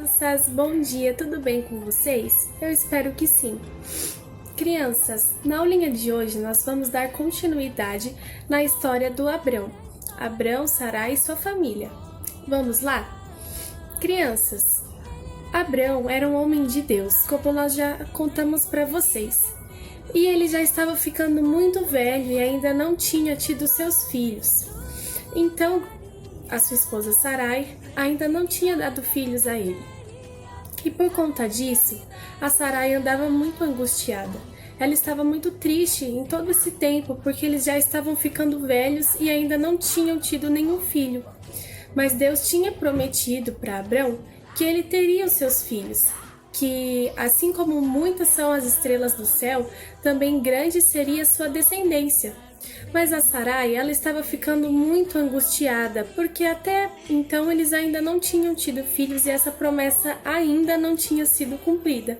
crianças, bom dia, tudo bem com vocês? Eu espero que sim. Crianças, na aulinha de hoje nós vamos dar continuidade na história do Abrão. Abrão, Sarai e sua família. Vamos lá? Crianças, Abrão era um homem de Deus, como nós já contamos para vocês. E ele já estava ficando muito velho e ainda não tinha tido seus filhos. Então, a sua esposa Sarai ainda não tinha dado filhos a ele. E por conta disso, a Sarai andava muito angustiada. Ela estava muito triste em todo esse tempo, porque eles já estavam ficando velhos e ainda não tinham tido nenhum filho. Mas Deus tinha prometido para Abrão que ele teria os seus filhos, que assim como muitas são as estrelas do céu, também grande seria a sua descendência. Mas a Sarai, ela estava ficando muito angustiada, porque até então eles ainda não tinham tido filhos e essa promessa ainda não tinha sido cumprida.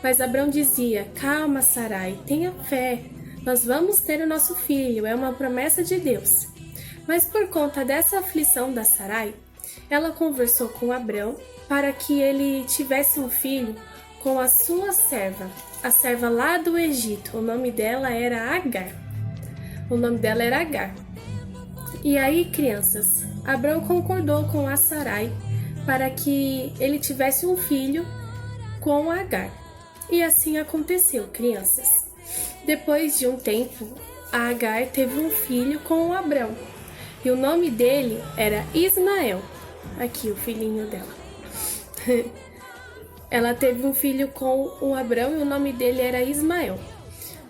Mas Abrão dizia: calma, Sarai, tenha fé, nós vamos ter o nosso filho, é uma promessa de Deus. Mas por conta dessa aflição da Sarai, ela conversou com Abrão para que ele tivesse um filho com a sua serva, a serva lá do Egito. O nome dela era Agar. E aí, crianças, Abrão concordou com a Sarai para que ele tivesse um filho com Agar. E assim aconteceu, crianças. Depois de um tempo, a Agar teve um filho com o Abrão. E o nome dele era Ismael. Aqui, o filhinho dela. Ela teve um filho com o Abrão e o nome dele era Ismael.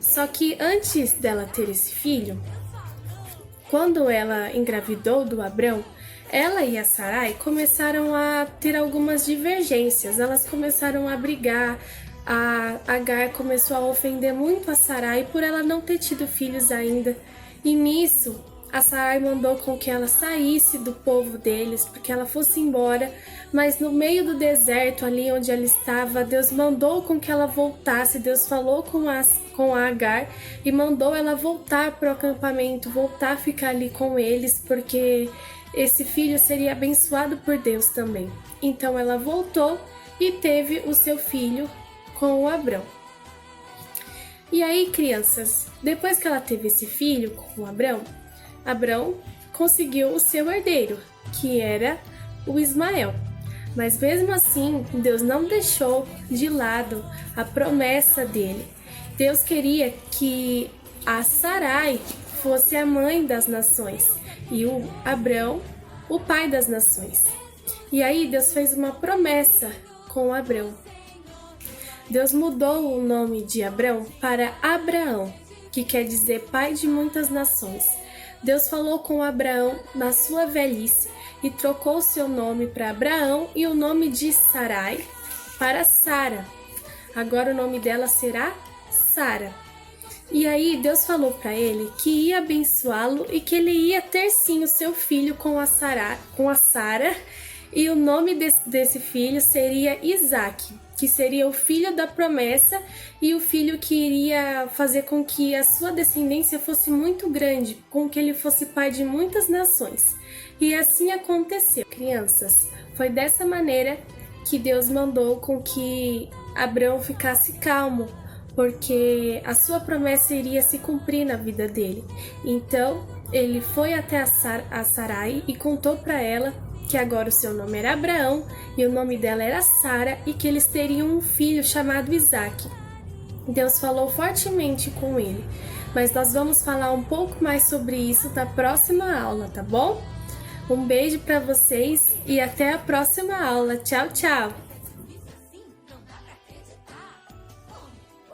Só que antes dela ter esse filho, quando ela engravidou do Abrão, ela e a Sarai começaram a ter algumas divergências. Elas começaram a brigar. A Agar começou a ofender muito a Sarai por ela não ter tido filhos ainda. E nisso, a Sarai mandou com que ela saísse do povo deles, porque ela fosse embora, mas no meio do deserto, ali onde ela estava, Deus mandou com que ela voltasse. Deus falou com a Agar e mandou ela voltar para o acampamento, voltar a ficar ali com eles, porque esse filho seria abençoado por Deus também. Então ela voltou e teve o seu filho com o Abrão. E aí, crianças, depois que ela teve esse filho com o Abrão conseguiu o seu herdeiro, que era o Ismael. Mas mesmo assim, Deus não deixou de lado a promessa dele. Deus queria que a Sarai fosse a mãe das nações e o Abrão o pai das nações. E aí Deus fez uma promessa com Abrão. Deus mudou o nome de Abrão para Abraão, que quer dizer pai de muitas nações. Deus falou com Abraão na sua velhice e trocou seu nome para Abraão e o nome de Sarai para Sara. Agora o nome dela será Sara. E aí Deus falou para ele que ia abençoá-lo e que ele ia ter sim o seu filho com a Sara, e o nome desse filho seria Isaque, que seria o filho da promessa e o filho que iria fazer com que a sua descendência fosse muito grande, com que ele fosse pai de muitas nações. E assim aconteceu, crianças. Foi dessa maneira que Deus mandou com que Abrão ficasse calmo, porque a sua promessa iria se cumprir na vida dele. Então, ele foi até a Sarai e contou para ela que agora o seu nome era Abraão e o nome dela era Sara e que eles teriam um filho chamado Isaque. Deus falou fortemente com ele, mas nós vamos falar um pouco mais sobre isso na próxima aula, tá bom? Um beijo para vocês e até a próxima aula. Tchau, tchau!